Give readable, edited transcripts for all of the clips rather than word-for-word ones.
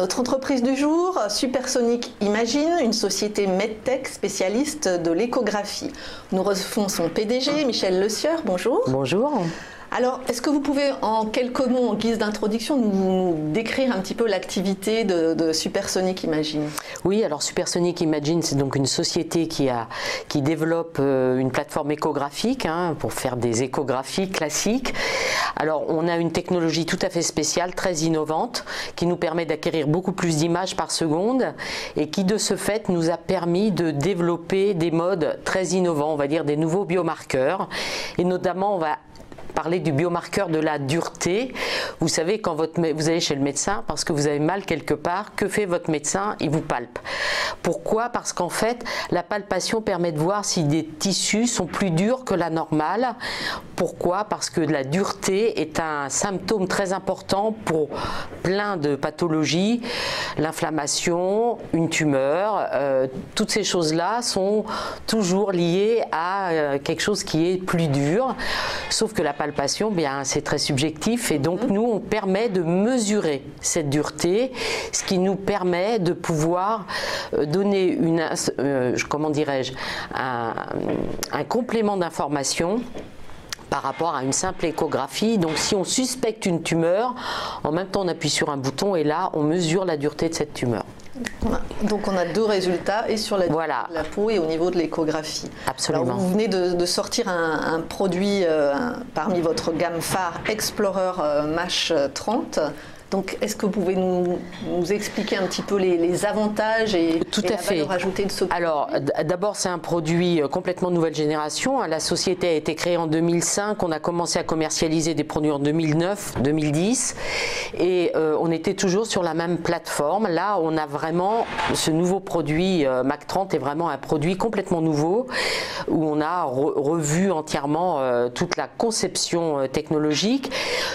Notre entreprise du jour, Supersonic Imagine, une société medtech spécialiste de l'échographie. Nous recevons son PDG, Michel Le Sieur. Bonjour. Bonjour. Alors, est-ce que vous pouvez, en quelques mots, en guise d'introduction, nous décrire un petit peu l'activité de Supersonic Imagine? Oui, alors Supersonic Imagine, c'est donc une société qui développe une plateforme échographique pour faire des échographies classiques. Alors, on a une technologie tout à fait spéciale, très innovante, qui nous permet d'acquérir beaucoup plus d'images par seconde et qui, de ce fait, nous a permis de développer des modes très innovants, on va dire des nouveaux biomarqueurs. Et notamment, on va parler du biomarqueur de la dureté. Vous savez, quand vous allez chez le médecin parce que vous avez mal quelque part, que fait votre médecin? Il vous palpe. Pourquoi? Parce qu'en fait, la palpation permet de voir si des tissus sont plus durs que la normale. Pourquoi? Parce que la dureté est un symptôme très important pour plein de pathologies. L'inflammation, une tumeur, toutes ces choses-là sont toujours liées à quelque chose qui est plus dur. Sauf que la palpation, bien, c'est très subjectif et donc nous, on permet de mesurer cette dureté, ce qui nous permet de pouvoir donner comment dirais-je, un complément d'information par rapport à une simple échographie. Donc si on suspecte une tumeur, en même temps on appuie sur un bouton et là on mesure la dureté de cette tumeur. Donc on a deux résultats, et sur la dureté de la peau et au niveau de l'échographie. Absolument. Alors vous venez de sortir un produit parmi votre gamme phare Explorer MASH 30. Donc, est-ce que vous pouvez nous expliquer un petit peu les avantages et la valeur ajoutée de ce produit? Alors, d'abord, c'est un produit complètement nouvelle génération. La société a été créée en 2005. On a commencé à commercialiser des produits en 2009, 2010. Et on était toujours sur la même plateforme. Là, on a vraiment ce nouveau produit, MAC 30 est vraiment un produit complètement nouveau où on a revu entièrement toute la conception technologique.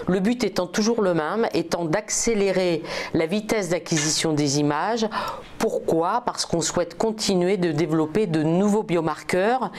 Le but étant toujours le même, étant d'accélérer la vitesse d'acquisition des images. Pourquoi? Parce qu'on souhaite continuer de développer de nouveaux biomarqueurs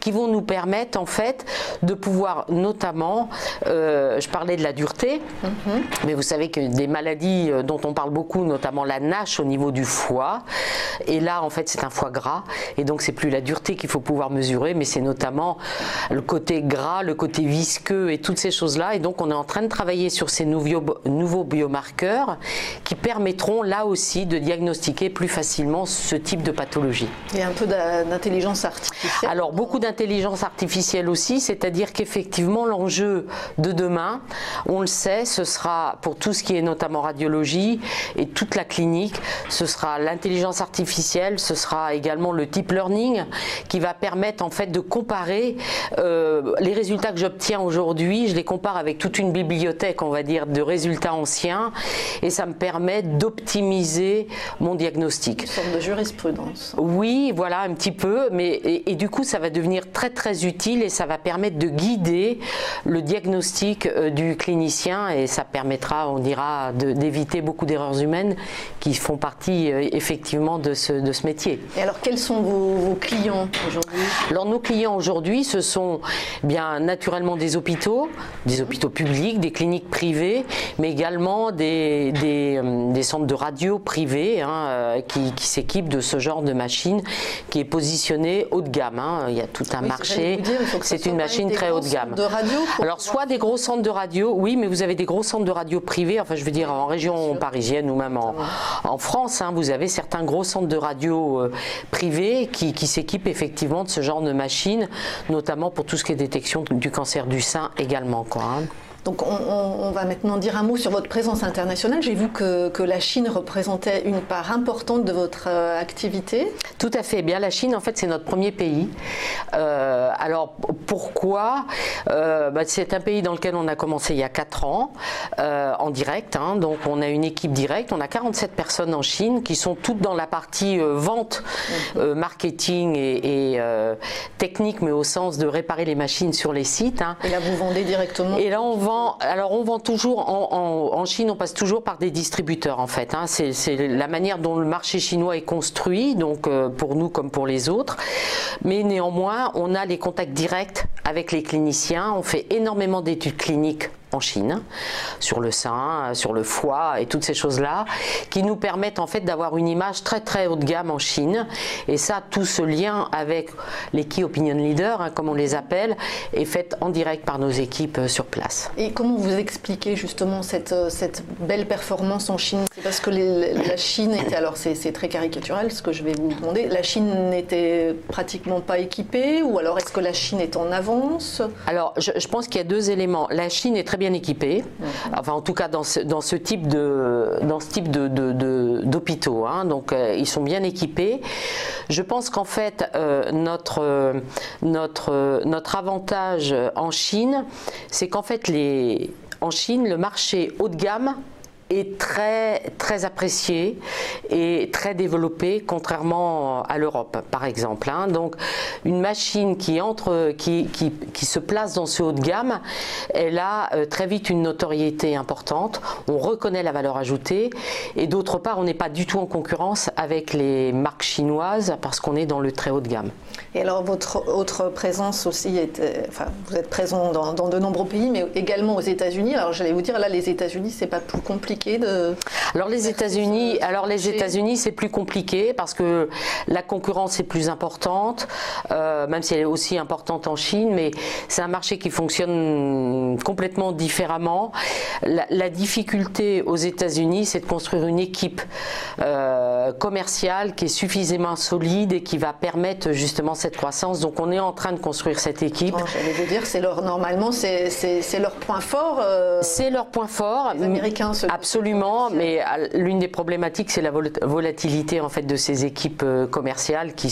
qui vont nous permettre en fait de pouvoir notamment, je parlais de la dureté, mais vous savez que des maladies dont on parle beaucoup, notamment la NASH au niveau du foie, et là en fait c'est un foie gras, et donc c'est plus la dureté qu'il faut pouvoir mesurer, mais c'est notamment le côté gras, le côté visqueux et toutes ces choses-là, et donc on est en train de travailler sur ces nouveaux biomarqueurs qui permettront là aussi de diagnostiquer plus facilement ce type de pathologie. Il y a un peu d'intelligence artificielle. Alors beaucoup d'intelligence artificielle aussi, c'est-à-dire qu'effectivement l'enjeu de demain, on le sait, ce sera pour tout ce qui est notamment radiologie et toute la clinique, ce sera l'intelligence artificielle, ce sera également le deep learning qui va permettre en fait de comparer les résultats que j'obtiens aujourd'hui, je les compare avec toute une bibliothèque, on va dire, de résultats anciens, et ça me permet d'optimiser mon diagnostic. Une sorte de jurisprudence. Oui, voilà, un petit peu, mais et du coup ça va devenir très très utile et ça va permettre de guider le diagnostic du clinicien, et ça permettra, on dira, d'éviter beaucoup d'erreurs humaines qui font partie effectivement de ce métier. Et alors quels sont vos clients aujourd'hui? Alors nos clients aujourd'hui, ce sont bien naturellement des hôpitaux publics, des cliniques privées, mais également des centres de radio privés qui s'équipent de ce genre de machine qui est positionnée haut de gamme. Il y a tout un marché, c'est une machine très haut de gamme. Alors soit des gros centres de radio, oui, mais vous avez des gros centres de radio privés, enfin je veux dire en région parisienne ou même en France, vous avez certains gros centres de radio privés qui s'équipent effectivement de ce genre de machine, notamment pour tout ce qui est détection du cancer du sein également, quoi. Donc on va maintenant dire un mot sur votre présence internationale. J'ai vu que la Chine représentait une part importante de votre activité. Tout à fait. Bien, la Chine, en fait, c'est notre premier pays. Alors, pourquoi? C'est un pays dans lequel on a commencé il y a 4 ans, en direct. Donc, on a une équipe directe. On a 47 personnes en Chine qui sont toutes dans la partie vente, marketing et technique, mais au sens de réparer les machines sur les sites. Et là, vous vendez directement? Et là, on vend toujours, en Chine, on passe toujours par des distributeurs en fait. C'est la manière dont le marché chinois est construit, donc pour nous comme pour les autres. Mais néanmoins, on a les contacts directs avec les cliniciens, on fait énormément d'études cliniques en Chine, sur le sein, sur le foie et toutes ces choses-là, qui nous permettent en fait d'avoir une image très très haut de gamme en Chine. Et ça, tout ce lien avec les Key Opinion Leaders, hein, comme on les appelle, est fait en direct par nos équipes sur place. Et comment vous expliquez justement cette belle performance en Chine? C'est parce que la Chine était, alors c'est très caricatural ce que je vais vous demander, la Chine n'était pratiquement pas équipée, ou alors est-ce que la Chine est en avance? Alors je pense qu'il y a deux éléments. La Chine est très bien équipée, enfin en tout cas dans ce type d'hôpitaux, hein, donc ils sont bien équipés. Je pense qu'en fait notre avantage en Chine, c'est qu'en fait en Chine, le marché haut de gamme est très, très apprécié et très développé, contrairement à l'Europe, par exemple. Hein. Donc, une machine qui se place dans ce haut de gamme, elle a très vite une notoriété importante. On reconnaît la valeur ajoutée et d'autre part, on n'est pas du tout en concurrence avec les marques chinoises parce qu'on est dans le très haut de gamme. Et alors, votre autre présence aussi, vous êtes présent dans de nombreux pays, mais également aux États-Unis. Alors, j'allais vous dire, là, les États-Unis, c'est pas plus compliqué de... Alors les États-Unis, c'est plus compliqué parce que la concurrence est plus importante, même si elle est aussi importante en Chine, mais c'est un marché qui fonctionne complètement différemment. La difficulté aux États-Unis, c'est de construire une équipe commerciale qui est suffisamment solide et qui va permettre justement cette croissance. Donc on est en train de construire cette équipe. J'allais vous dire, normalement c'est leur point fort. C'est leur point fort. Les Américains Absolument, mais l'une des problématiques, c'est la volatilité en fait de ces équipes commerciales qui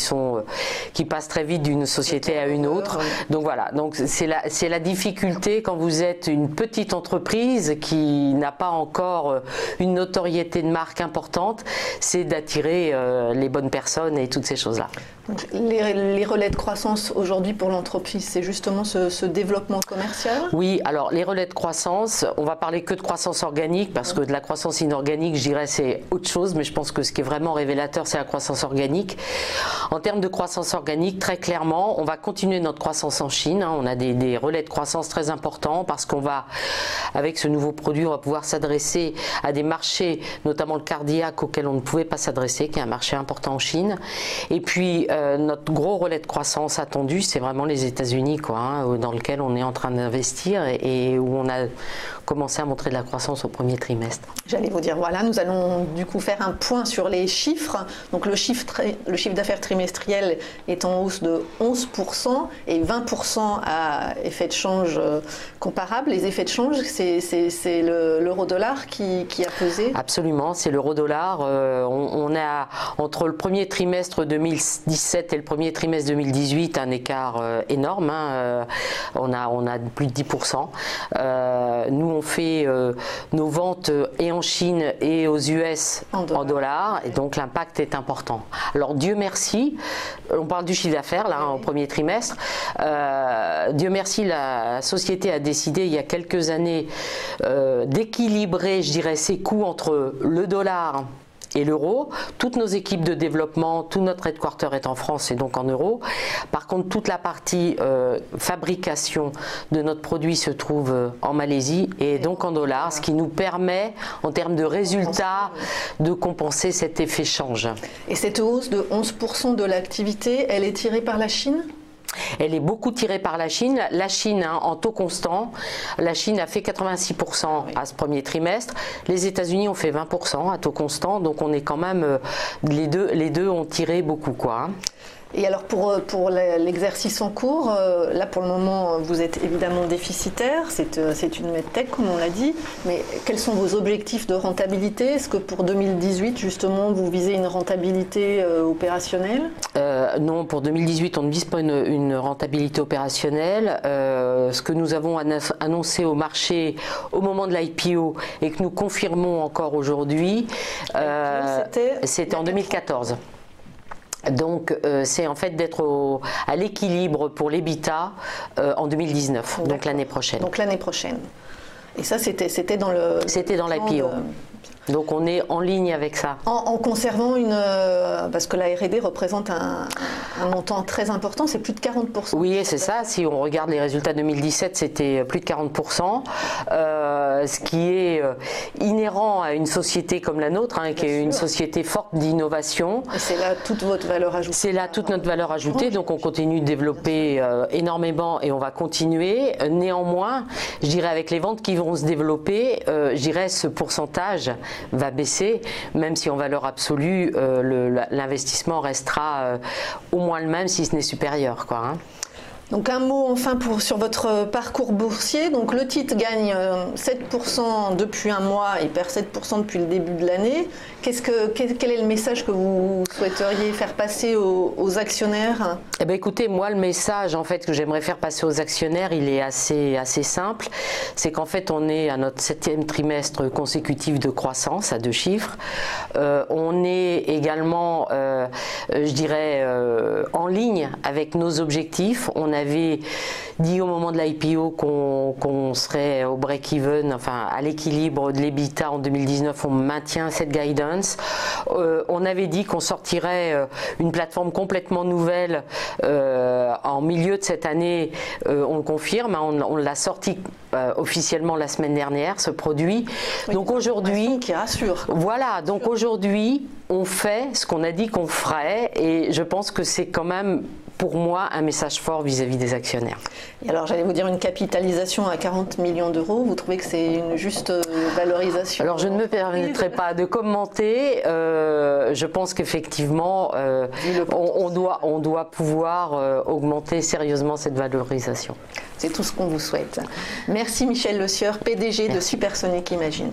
passent très vite d'une société à une autre. Donc voilà, donc c'est la difficulté quand vous êtes une petite entreprise qui n'a pas encore une notoriété de marque importante, c'est d'attirer les bonnes personnes et toutes ces choses-là. Donc, les relais de croissance aujourd'hui pour l'entreprise, c'est justement ce développement commercial? Oui, alors les relais de croissance, on va parler que de croissance organique parce que de la croissance inorganique, je dirais, c'est autre chose, mais je pense que ce qui est vraiment révélateur, c'est la croissance organique. En termes de croissance organique, très clairement, on va continuer notre croissance en Chine. Hein. On a des relais de croissance très importants parce qu'on va, avec ce nouveau produit, on va pouvoir s'adresser à des marchés, notamment le cardiaque, auquel on ne pouvait pas s'adresser, qui est un marché important en Chine. Et puis, notre gros relais de croissance attendu, c'est vraiment les États-Unis, quoi, hein, dans lequel on est en train d'investir et où on a commencé à montrer de la croissance au premier trimestre. J'allais vous dire, voilà, nous allons du coup faire un point sur les chiffres. Donc le chiffre d'affaires trimestriel est en hausse de 11% et 20% à effet de change comparable. Les effets de change, c'est l'euro-dollar qui a pesé? Absolument, c'est l'euro-dollar. On a entre le premier trimestre 2017 et le premier trimestre 2018 un écart énorme. Hein. On a plus de 10%. Nous, on fait nos ventes et en Chine et aux US en dollars, et donc l'impact est important. Alors Dieu merci, on parle du chiffre d'affaires là, au premier trimestre. Dieu merci, la société a décidé il y a quelques années d'équilibrer, je dirais, ses coûts entre le dollar et l'euro. Toutes nos équipes de développement, tout notre headquarter est en France et donc en euros. Par contre, toute la partie fabrication de notre produit se trouve en Malaisie et donc en dollars, ce qui nous permet, en termes de résultats, de compenser cet effet change. Et cette hausse de 11% de l'activité, elle est tirée par la Chine ? Elle est beaucoup tirée par la Chine. La Chine, hein, en taux constant, la Chine a fait 86% à ce premier trimestre. Les États-Unis ont fait 20% à taux constant. Donc on est quand même, les deux ont tiré beaucoup, quoi. Hein. Et alors pour l'exercice en cours, là pour le moment vous êtes évidemment déficitaire, c'est une medtech comme on l'a dit, mais quels sont vos objectifs de rentabilité? Est-ce que pour 2018 justement vous visez une rentabilité opérationnelle? Non, pour 2018 on ne vise pas une rentabilité opérationnelle. Ce que nous avons annoncé au marché au moment de l'IPO et que nous confirmons encore aujourd'hui, c'était en 2014. Donc c'est en fait d'être à l'équilibre pour l'EBITDA en 2019, donc l'année prochaine. Donc l'année prochaine. Et ça c'était dans le... C'était dans l'IPO. Donc on est en ligne avec ça. En conservant parce que la R&D représente un montant très important, c'est plus de 40%. Oui, c'est ça. Si on regarde les résultats 2017, c'était plus de 40%. Ce qui est inhérent à une société comme la nôtre, hein, qui est une société forte d'innovation. Et c'est là toute votre valeur ajoutée. C'est là toute notre valeur ajoutée, donc on continue de développer énormément et on va continuer. Néanmoins, je dirais avec les ventes qui vont se développer, je dirais ce pourcentage va baisser, même si en valeur absolue, l'investissement restera au moins le même, si ce n'est supérieur, quoi, hein. Donc un mot enfin sur votre parcours boursier. Donc le titre gagne 7% depuis un mois et perd 7% depuis le début de l'année. Quel est le message que vous souhaiteriez faire passer aux actionnaires? Eh bien, écoutez, moi le message en fait que j'aimerais faire passer aux actionnaires, il est assez simple. C'est qu'en fait on est à notre 7e trimestre consécutif de croissance à 2 chiffres. On est également, je dirais, en ligne avec nos objectifs. On avait dit au moment de l'IPO qu'on serait au break-even, enfin à l'équilibre de l'EBITDA en 2019, on maintient cette guidance. On avait dit qu'on sortirait une plateforme complètement nouvelle en milieu de cette année, on le confirme, hein, on l'a sorti officiellement la semaine dernière, ce produit. Oui, donc aujourd'hui, qui rassure. Voilà, donc aujourd'hui, on fait ce qu'on a dit qu'on ferait et je pense que c'est quand même pour moi un message fort vis-à-vis des actionnaires. Et alors j'allais vous dire une capitalisation à 40 millions d'euros, vous trouvez que c'est une juste valorisation? Alors je ne me permettrai pas de commenter, je pense qu'effectivement on doit pouvoir augmenter sérieusement cette valorisation. C'est tout ce qu'on vous souhaite. Merci Michel Le Sieur, PDG de Supersonic Imagine.